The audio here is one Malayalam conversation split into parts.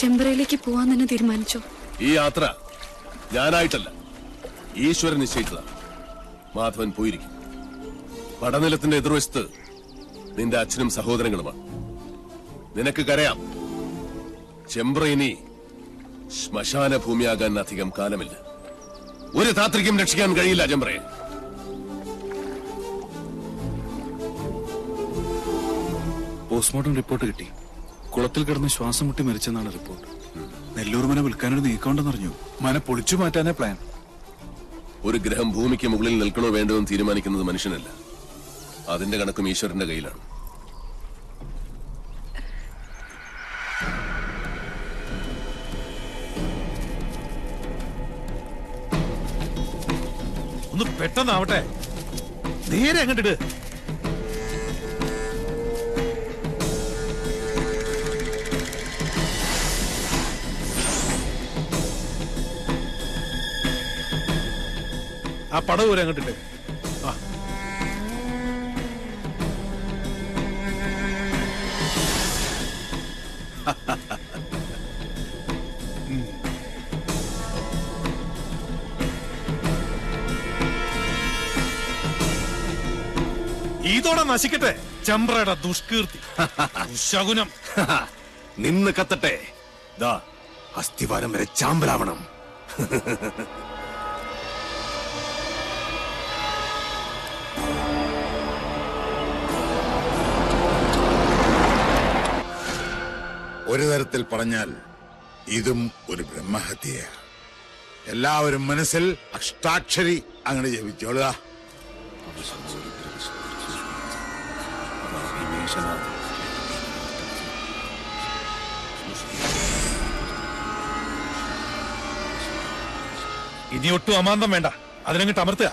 ചെമ്പറയിലേക്ക് പോവാൻ തന്നെ തീരുമാനിച്ചു. ഈ യാത്ര ഞാനായിട്ടല്ല, ഈശ്വരൻ നിശ്ചയിച്ചതാണ്. മാധവൻ പോയിരിക്കും. പടനിലത്തിന്റെ എതിർവശത്ത് നിന്റെ അച്ഛനും സഹോദരങ്ങളുമാണ്. നിനക്ക് കരയാം, ചെമ്പ്ര ഇനി ശ്മശാന ഭൂമിയാകാൻ അധികം കാലമില്ല. ഒരു താത്രിക്കും രക്ഷിക്കാൻ കഴിയില്ല ചെമ്പ്രയെ. പോസ്റ്റ്മോർട്ടം റിപ്പോർട്ട് കിട്ടി. കുളത്തിൽ കിടന്ന് ശ്വാസം മുട്ടി മരിച്ചെന്നാണ് റിപ്പോർട്ട്. നെല്ലൂർ മന വിൽക്കാനൊരു നീക്കമുണ്ടെന്നറിഞ്ഞു. മന പൊളിച്ചു മാറ്റാനേ പ്ലാൻ. ഒരു ഗ്രഹം ഭൂമിക്ക് മുകളിൽ നിൽക്കണോ വേണ്ടോ എന്ന് തീരുമാനിക്കുന്നത് മനുഷ്യനല്ല. അതിന്റെ കണക്കും ഈശ്വരന്റെ കയ്യിലാണ്. ഒന്ന് പെട്ടെന്നാവട്ടെ. നേരെ അങ്ങോട്ടിട്ട്. ആ പടവ് വരെ അങ്ങോട്ടിട്ട്. ആ ഇതോടെ നശിക്കട്ടെ ചെമ്പ്രയുടെ ദുഷ്കീർത്തി, ദുശകുനം. നിന്ന് കത്തട്ടെ. ദാ അസ്ഥിവാരം വരെ ചാമ്പലാവണം. ഒരു തരത്തിൽ പറഞ്ഞാൽ ഇതും ഒരു ബ്രഹ്മഹത്യയാണ്. എല്ലാവരും മനസ്സിൽ അഷ്ടാക്ഷരി അങ്ങനെ ജപിച്ചോളുക. ഇനി ഒട്ടും അമാന്തം വേണ്ട, അതിനങ്ങിട്ട് അമർത്തുക.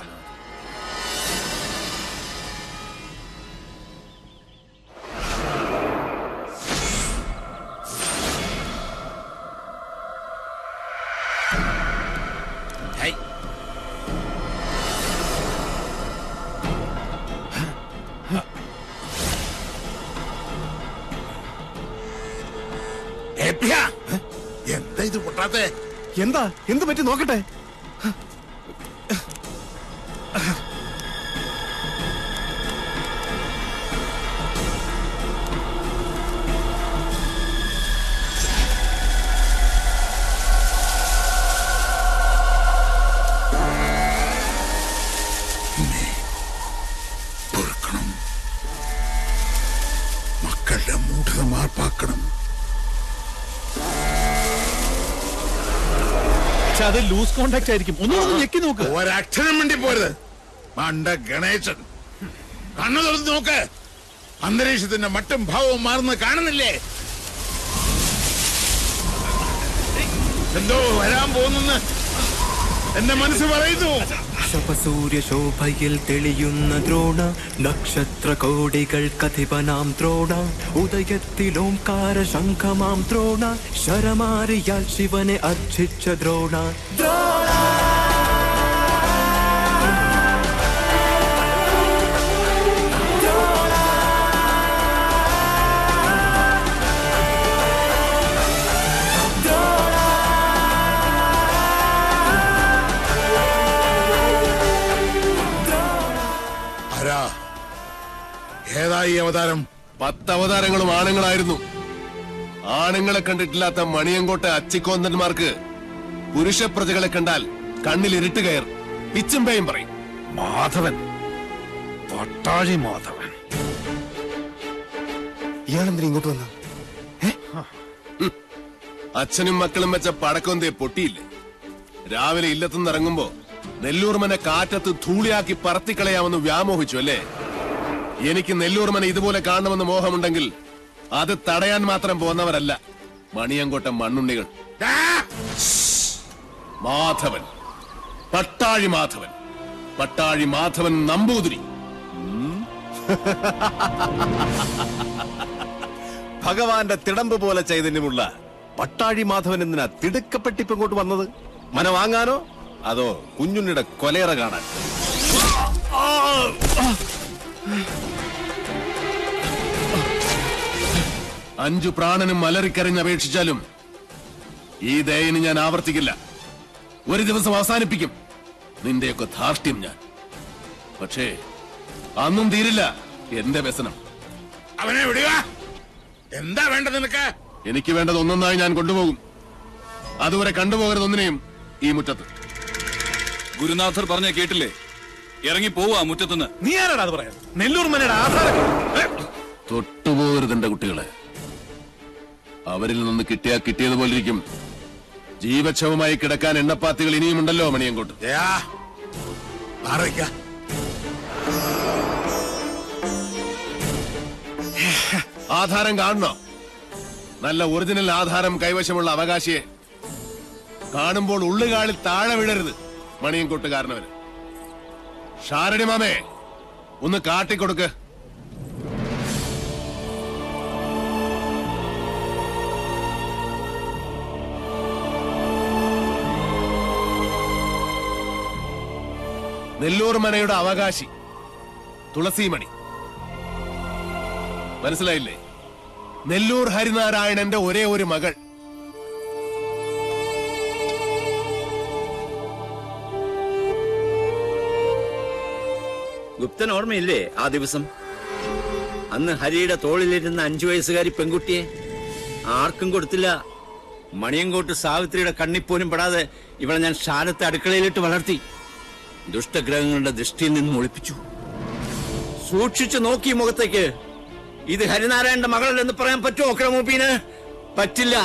എന്താ ഇത് പൊട്ടാത്തെ? എന്താ എന്ത് പറ്റി നോക്കട്ടെ. പൊറുക്കണം, മക്കളുടെ മൂഢത മാർപ്പാക്കണം. അത് ലൂസ് കോണ്ടാക്ട് ആയിരിക്കും. ഒന്നും ഞെക്കി നോക്ക്. ഒരക്ഷരം വേണ്ടി പോരുത്. മണ്ട ഗണേശൻ, കണ്ണു തുറന്ന് നോക്ക്. അന്തരീക്ഷത്തിന്റെ മട്ടും ഭാവവും മാറുന്ന കാണുന്നില്ലേ? എന്തോ വരാൻ പോകുന്നെന്ന് എന്റെ മനസ്സ് പറയുന്നു. ശപസൂര്യ ശോഭയിൽ തെളിയുന്ന ദ്രോണ, നക്ഷത്ര കോടികൾ കഥിപനാം ദ്രോണ, ഉദയത്തിലോംകാര ശംഖമാം ദ്രോണ, ശരമാരിയാൽ ശിവനെ അർച്ചിച്ച ദ്രോണ. ഏതായി അവതാരം? 10 അവതാരങ്ങളും ആണുങ്ങളായിരുന്നു. ആണുങ്ങളെ കണ്ടിട്ടില്ലാത്ത മണിയങ്കോട്ടെ അച്ചിക്കോന്തന്മാർക്ക് പുരുഷ പ്രജകളെ കണ്ടാൽ കണ്ണിൽ ഇരുട്ട് കയർ പിച്ചുംപേയും പറയും. മാധവൻ, പട്ടാഴി മാധവൻ. ഇയാളെന്തിനാ ഇങ്ങോട്ട് വന്ന? അച്ഛനും മക്കളും വെച്ച പടക്കൊന്തേ പൊട്ടിയില്ലേ? രാവിലെ ഇല്ലത്തുനിന്ന് ഇറങ്ങുമ്പോ നെല്ലൂർമനെ കാറ്റത്ത് ധൂളിയാക്കി പറത്തിക്കളയാമെന്ന് വ്യാമോഹിച്ചു അല്ലേ? എനിക്ക് നെല്ലൂർമനെ ഇതുപോലെ കാണണമെന്ന് മോഹമുണ്ടെങ്കിൽ അത് തടയാൻ മാത്രം പോന്നവരല്ല മണിയങ്കോട്ട മണ്ണുണ്ണികൾ. മാധവൻ, പട്ടാഴി മാധവൻ, പട്ടാഴി മാധവൻ നമ്പൂതിരി. ഭഗവാന്റെ തിടമ്പ് പോലെ ചൈതന്യമുള്ള പട്ടാഴി മാധവൻ എന്തിനാ തിടുക്കപ്പെട്ടിപ്പ് ഇങ്ങോട്ട് വന്നത്? മന വാങ്ങാനോ അതോ കുഞ്ഞുണ്ണിയുടെ കൊലയറ കാണാൻ? 5 പ്രാണനും അലറിക്കരഞ്ഞ് അപേക്ഷിച്ചാലും ഈ ദയന് ഞാൻ ആവർത്തിക്കില്ല. ഒരു ദിവസം അവസാനിപ്പിക്കും നിന്റെയൊക്കെ ധാർഷ്ട്യം ഞാൻ. പക്ഷേ അന്നും തീരില്ല എന്റെ വ്യസനം. അവനെ വിടുക. എന്താ വേണ്ടത് നിനക്ക്? എനിക്ക് വേണ്ടത് ഒന്നൊന്നായി ഞാൻ കൊണ്ടുപോകും. അതുവരെ കണ്ടുപോകരുത് ഒന്നിനെയും ഈ മുറ്റത്ത്. ഗുരുനാഥർ പറഞ്ഞ കേട്ടില്ലേ? ഇറങ്ങി പോവാ മുറ്റത്തുനിന്ന്. നീ ആരാടാ അത് പറയാൻ? നെല്ലൂർ മനയുടെ ആധാരം തൊട്ടുപോകരുത് എന്റെ കുട്ടികളെ. അവരിൽ നിന്ന് കിട്ടിയതുപോലെ ഇരിക്കും. ജീവച്ഛവമായി കിടക്കാൻ എണ്ണപ്പാത്തികൾ ഇനിയുമുണ്ടല്ലോ മണിയങ്കോട്ട്. ആധാരം കാണണോ? നല്ല ഒറിജിനൽ ആധാരം കൈവശമുള്ള അവകാശിയെ കാണുമ്പോൾ ഉള്ളുകാളിൽ താഴെ വീഴരുത് മണിയൻകൊട്ടുകാരനവന്. ഷാരടി മാമേ, ഒന്ന് കാട്ടിക്കൊടുക്ക്. നെല്ലൂർ മനയുടെ അവകാശി തുളസിമണി. മനസ്സിലായില്ലേ? നെല്ലൂർ ഹരിനാരായണന്റെ ഒരേ ഒരു മകൾ. ഗുപ്തൻ ഓർമ്മയില്ലേ ആ ദിവസം? അന്ന് ഹരിയുടെ തോളിലിരുന്ന 5 വയസ്സുകാരി പെൺകുട്ടിയെ ആർക്കും കൊടുത്തില്ല. മണിയങ്കോട്ട് സാവിത്രിയുടെ കണ്ണിപ്പോലും പെടാതെ ഇവളെ ഞാൻ ശാലത്തെ അടുക്കളയിലിട്ട് വളർത്തി. ദുഷ്ടഗ്രഹങ്ങളുടെ ദൃഷ്ടിയിൽ നിന്നും ഒളിപ്പിച്ചു. സൂക്ഷിച്ചു നോക്കി മുഖത്തേക്ക്. ഇത് ഹരിനാരായണന്റെ മകളല്ലെന്ന് പറയാൻ പറ്റുമോ ക്രമൂപ്പീന്? പറ്റില്ല.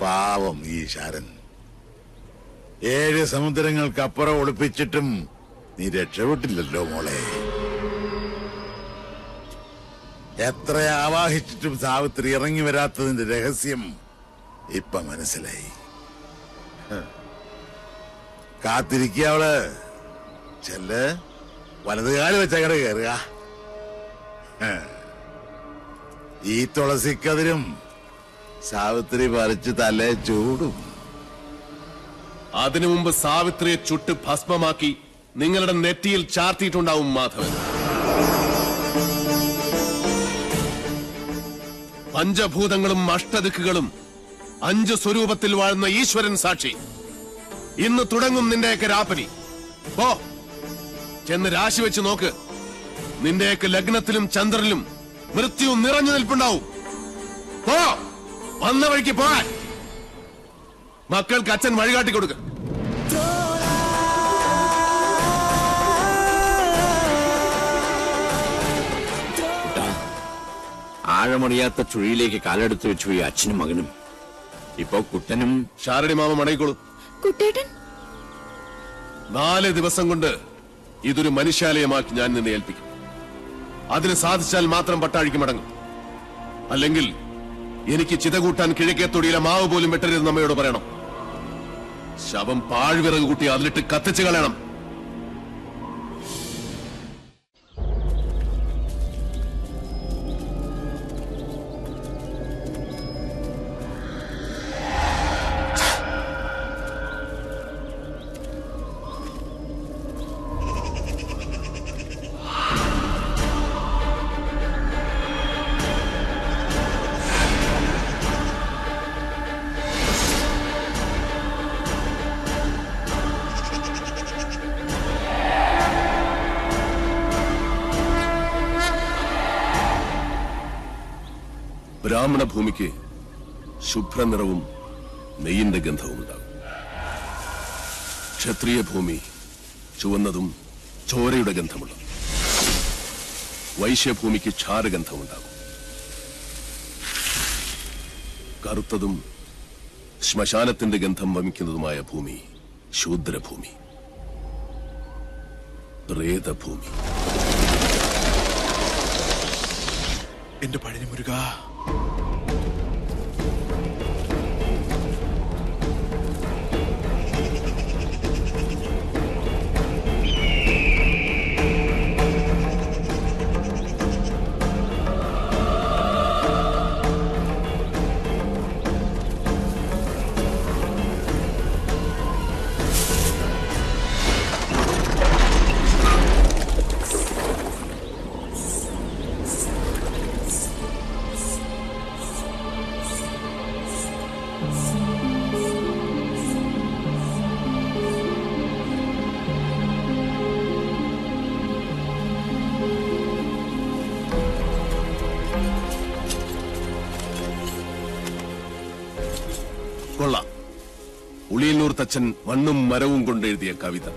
പാവം ഈ ശാരൻ. 7 സമുദ്രങ്ങൾക്കപ്പുറം ഒളിപ്പിച്ചിട്ടും നീ രക്ഷപ്പെട്ടില്ലല്ലോ മോളെ. എത്ര ആവാഹിച്ചിട്ടും സാവിത്രി ഇറങ്ങി വരാത്തതിന്റെ രഹസ്യം ഇപ്പൊ മനസ്സിലായി. കാത്തിരിക്കുക അവള്. ചെല്ല്, വലതുകാല് വെച്ചങ്ങടെ കയറുക. ഈ തുളസിക്കതിരും സാവിത്രി പറിച്ച് തലേ ചൂടും. അതിനു മുമ്പ് സാവിത്രിയെ ചുട്ട് ഭസ്മമാക്കി നിങ്ങളുടെ നെറ്റിയിൽ ചാർത്തിയിട്ടുണ്ടാവും മാധവൻ. പഞ്ചഭൂതങ്ങളും അഷ്ടദിക്കുകളും 5 സ്വരൂപത്തിൽ വാഴുന്ന ഈശ്വരൻ സാക്ഷി. ഇന്ന് തുടങ്ങും നിന്റെയൊക്കെ രാപ്പനി. പോ, ചെന്ന് രാശി വെച്ച് നോക്ക്. നിന്റെയൊക്കെ ലഗ്നത്തിലും ചന്ദ്രനിലും മൃത്യു നിറഞ്ഞു നിൽപ്പുണ്ടാവും. പോ, വന്ന വഴിക്ക് പോകാൻ. മക്കൾക്ക് അച്ഛൻ വഴികാട്ടി കൊടുക്ക. ആഴമറിയാത്ത ചുഴിയിലേക്ക് കാലെടുത്ത് വെച്ചു ഈ അച്ഛനും മകനും. ഇപ്പോ കുട്ടനും ഷാരടി മാമ മടങ്ങിക്കോളൂ. കുട്ടേട്ടൻ 4 ദിവസം കൊണ്ട് ഇതൊരു മനുഷ്യാലയമാക്കി ഞാൻ നിന്നെ ഏൽപ്പിക്കും. അതിന് സാധിച്ചാൽ മാത്രം പട്ടാഴിക്ക് മടങ്ങും. അല്ലെങ്കിൽ എനിക്ക് ചിത കൂട്ടാൻ കിഴക്കേത്തൊടിയിലെ മാവ് പോലും വെട്ടരുതെന്ന് അമ്മയോട് പറയണം. ശവം പാഴ്വിറക് കൂട്ടി അതിലിട്ട് കത്തിച്ചു കളയണം. ബ്രാഹ്മണ ഭൂമിക്ക് ശുഭ്രനിറവും നെയ്യിന്റെ ഗന്ധവും ഉണ്ടാകും. ക്ഷത്രിയ ഭൂമി ചുവന്നതും ചോരയുടെ ഗന്ധമുള്ളതും. വൈശ്യഭൂമിക്ക് ക്ഷാരഗന്ധമുണ്ടാകും. കറുത്തതും ശ്മശാനത്തിന്റെ ഗന്ധം വമിക്കുന്നതുമായ ഭൂമി ശൂദ്രഭൂമി, പ്രേതഭൂമി. എന്റെ പഴനി മുരുക, തച്ചൻ മണ്ണും മരവും കൊണ്ടെഴുതിയ കവിത.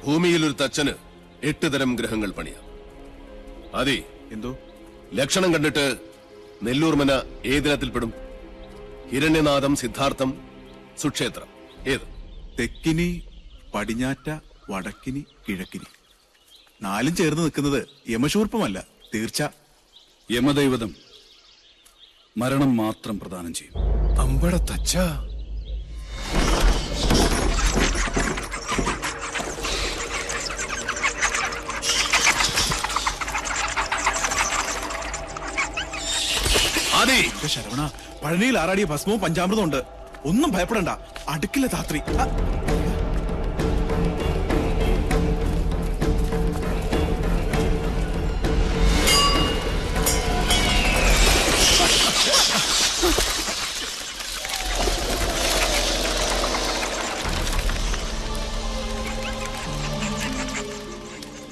ഭൂമിയിൽ ഒരു തച്ചന് 8 തരം ഗ്രഹങ്ങൾ പണിയാം. അതെ, എന്തോ ലക്ഷണം കണ്ടിട്ട് നെല്ലൂർമന ഏതിനത്തിൽപ്പെടും? ഹിരണ്യനാഥം, സിദ്ധാർത്ഥം, സുക്ഷേത്രം, ഏത്? തെക്കിനി, പടിഞ്ഞാറ്റ, വടക്കിനി, കിഴക്കിനി. 4 ചേർന്ന് നിൽക്കുന്നത് യമശൂർപ്പമല്ല, തീർച്ച. യമദൈവതം മരണം മാത്രം പ്രദാനം ചെയ്യും. അമ്പട തച്ച. അതെ, ശരവണ, പഴനിയിൽ ആറാടിയ ഭസ്മവും പഞ്ചാമൃതവും ഉണ്ട്. ഒന്നും ഭയപ്പെടണ്ട, അടുക്കില്ല ധാത്രി.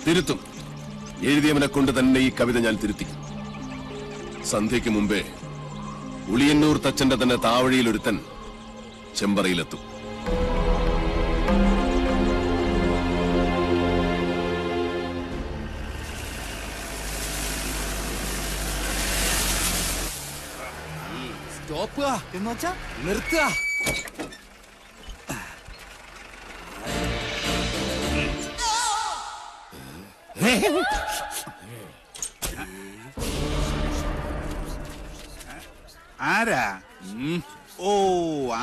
തിരുത്തും. എഴുതിയവനെ കൊണ്ട് തന്നെ ഈ കവിത ഞാൻ തിരുത്തിക്കും. സന്ധ്യയ്ക്ക് മുമ്പേ ഉളിയന്നൂർ തച്ചന്റെ തന്നെ താവഴിയിൽ ഒരുത്തൻ ചെമ്പറയിലെത്തും. സ്റ്റോപ്പ് എന്ന് വെച്ചാ നിർത്തുക. ആരാ? ഓ,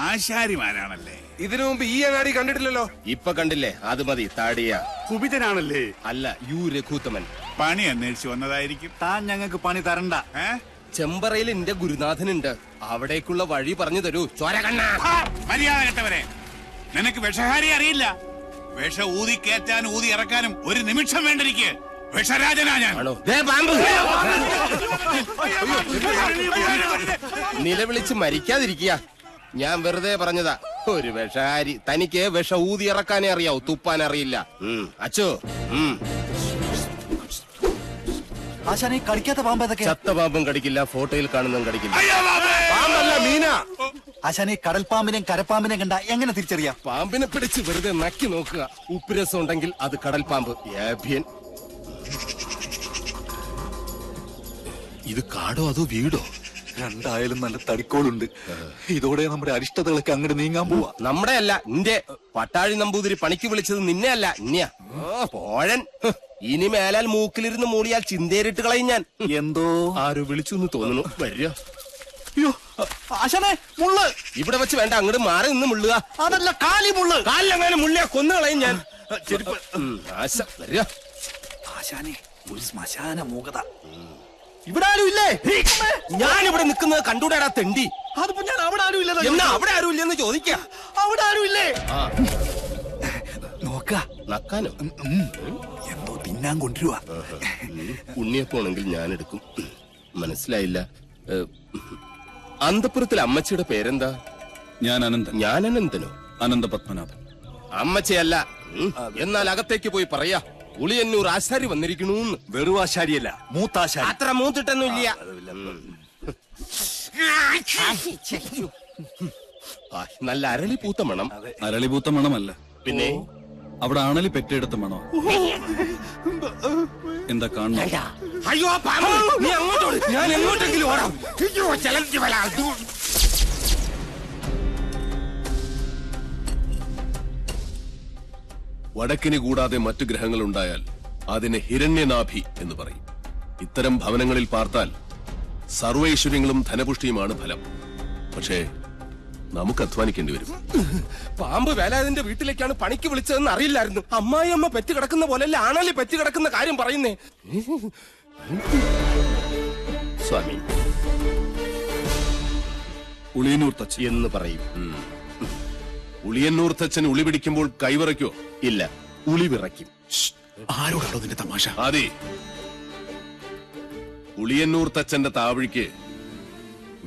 ആശാരിമാരാണല്ലേ. ഇതിനു മുമ്പ് ഈ അങ്ങാടി കണ്ടിട്ടില്ലല്ലോ. ഇപ്പൊ കണ്ടില്ലേ? അത് മതി. താടിയ കുപിതനാണല്ലേ? അല്ല, യു രഘുത്തമൻ. പണി അന്വേഷിച്ചു വന്നതായിരിക്കും. താൻ ഞങ്ങൾക്ക് പണി തരണ്ട. ചെമ്പറയിൽ എന്റെ ഗുരുനാഥനുണ്ട്. അവിടേക്കുള്ള വഴി പറഞ്ഞു തരൂ. ചോരകണ്ണ. മര്യാദ കെട്ടവരെ, നിനക്ക് വിഷഹാരി അറിയില്ല. വിഷ ഊതി കയറ്റാനും ഊതി ഇറക്കാനും ഒരു നിമിഷം വേണ്ടിരിക്കെ. വിഷരാജനാ ഞാൻ. നിലവിളിച്ച് മരിക്കാതിരിക്കുക. ഞാൻ വെറുതെ പറഞ്ഞതാ. ഒരു വിഷഹാരി. തനിക്ക് വിഷ ഊതി ഇറക്കാനേ അറിയാവൂ, തുപ്പാൻ അറിയില്ല. അച്ചോ, ആശാനെ കടിക്കാത്ത പാമ്പ് ഏതൊക്കെ? ചത്ത പാമ്പും കടിക്കില്ല, ഫോട്ടോയിൽ കാണുന്നതും കടിക്കില്ല. പാമ്പല്ല, മീന. ആശാനെ കടൽപ്പാമ്പിനെയും കരപ്പാമ്പിനെയും കണ്ട എങ്ങനെ തിരിച്ചറിയാം? പാമ്പിനെ പിടിച്ച് വെറുതെ നക്കി നോക്കുക. ഉപ്പുരസം ഉണ്ടെങ്കിൽ അത് കടൽ പാമ്പ്. ഏഭ്യൻ. ഇത് കാടോ അതോ വീടോ? രണ്ടായാലും നല്ല തടിക്കോളുണ്ട്. ഇതോടെ നമ്മുടെ അരിഷ്ടതകളൊക്കെ അങ്ങോട്ട് നീങ്ങാൻ പോവാ. നമ്മുടെ അല്ല, നിന്റെ. പട്ടാഴി നമ്പൂതിരി പണിക്ക് വിളിച്ചത് നിന്നെ അല്ല, ഇന്നെയാ. പോഴൻ. ഇനി മേലാൽ മൂക്കിലിരുന്ന് മൂളിയാൽ ചിന്തേരിട്ട് കളയും ഞാൻ. എന്തോ ആരോ വിളിച്ചു എന്ന് തോന്നുന്നു. വരിക. അയ്യോ ആശാനെ, മുള്ള്. ഇവിടെ വെച്ച് വേണ്ട, അങ്ങോട്ട് മാറി നിന്ന് മുള്ളുക. അതല്ല, കാലി മുള്ള്. കാലിലെങ്ങനെ മുള്ളിയാ കൊന്നു കളയും ഞാൻ. ആശ വരിക. ആശാനെ, ഒരു ശ്മശാന മൂകത. ഇവിടെ ആരും ഇല്ലേ? ഞാനിവിടെ നിൽക്കുന്നത് കണ്ടൂടാ തെണ്ടി. അതിപ്പോ ഞാൻ അവിടെ ആരും ഇല്ല. എന്നാ അവിടെ ആരും ഇല്ലെന്ന് ചോദിക്കാം. അവിടെ ആരും ഇല്ലേ? നോക്ക നക്കാനോ? എന്തോ തിന്നാൻ കൊണ്ടുവരുവാ. ഉണ്ണിയപ്പോണെങ്കിൽ ഞാൻ എടുക്കും. മനസ്സിലായില്ല. അന്തപുരത്തിലെ അമ്മച്ചിയുടെ പേരെന്താ? ഞാൻ അനന്തൻ. ഞാൻ അനന്തനോ? അനന്ത പത്മനാഭൻ. അമ്മച്ചയല്ല. എന്നാൽ അകത്തേക്ക് പോയി പറയാ, ഉളിയന്നൂർ ആശാരി വന്നിരിക്കണു. വെറും ആശാരിയല്ല, മൂത്താശാരി. അത്ര മൂത്തിട്ടൊന്നും ഇല്ല. നല്ല അരളി പൂത്ത മണം. അരളിപൂത്ത മണമല്ല, പിന്നെ അവിടെ ആണലി പെറ്റെടുത്ത മണോ. എന്താ കാണുന്നു? അയ്യോ പാമ്പ്, നീ അങ്ങോട്ടോട്, ഞാൻ എങ്ങോട്ടെങ്കിലും ഓടാം. വടക്കിന് കൂടാതെ മറ്റു ഗ്രഹങ്ങൾ ഉണ്ടായാൽ അതിനെ ഹിരണ്യനാഭി എന്ന് പറയും. ഇത്തരം ഭവനങ്ങളിൽ പാർത്താൽ സർവൈശ്വര്യങ്ങളും ധനപുഷ്ടിയുമാണ് ഫലം. പക്ഷേ നമുക്ക് അധ്വാനിക്കേണ്ടി വരും. പാമ്പ് വേലാതിന്റെ വീട്ടിലേക്കാണ് പണിക്ക് വിളിച്ചതെന്ന് അറിയില്ലായിരുന്നു. അമ്മായി അമ്മ പെറ്റ് കിടക്കുന്ന പോലെയല്ല ആണല്ലേ പെറ്റ് കിടക്കുന്ന കാര്യം പറയുന്നേ. സ്വാമി ഉളിയന്നൂർ തച്ചൻ എന്ന് പറയും. ഉളിയന്നൂർ തച്ചൻ ഉളി പിടിക്കുമ്പോൾ കൈവിറയ്ക്കോ? ഇല്ല, ഉളി വിറയ്ക്കും. ആരോടാണോ നിന്റെ തമാശ? അതെ, ഉളിയന്നൂർ തച്ചന്റെ താവഴിക്ക്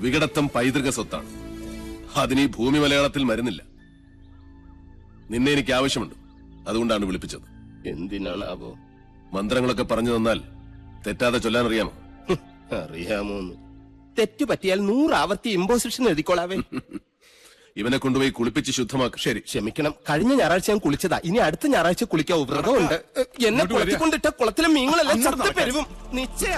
വികടത്തം പൈതൃക സ്വത്താണ്. അതിന് ഈ ഭൂമി മലയാളത്തിൽ മരുന്നില്ല. നിന്നെ എനിക്ക് ആവശ്യമുണ്ട്, അതുകൊണ്ടാണ് വിളിപ്പിച്ചത്. എന്തിനാണാവോ? മന്ത്രങ്ങളൊക്കെ പറഞ്ഞു തന്നാൽ തെറ്റാതെ ചൊല്ലാൻ അറിയാമോ? അറിയാമോന്ന്. തെറ്റു പറ്റിയാൽ 100 ആവർത്തി ഇമ്പോസിഷൻ എഴുതിക്കോളാവേ. ഇവനെ കൊണ്ടുപോയി കുളിപ്പിച്ച് ശുദ്ധമാക്കും. ശരി, ക്ഷമിക്കണം. കഴിഞ്ഞ ഞായറാഴ്ച ഞാൻ കുളിച്ചതാ. ഇനി അടുത്ത ഞായറാഴ്ച കുളിക്കാവൂ. വ്രതമുണ്ട്. എന്നെ കുളത്തിക്കൊണ്ടിട്ട കുളത്തിലെ മീനുകളെല്ലാം ചത്തു പെരുവും. നിശ്ചയ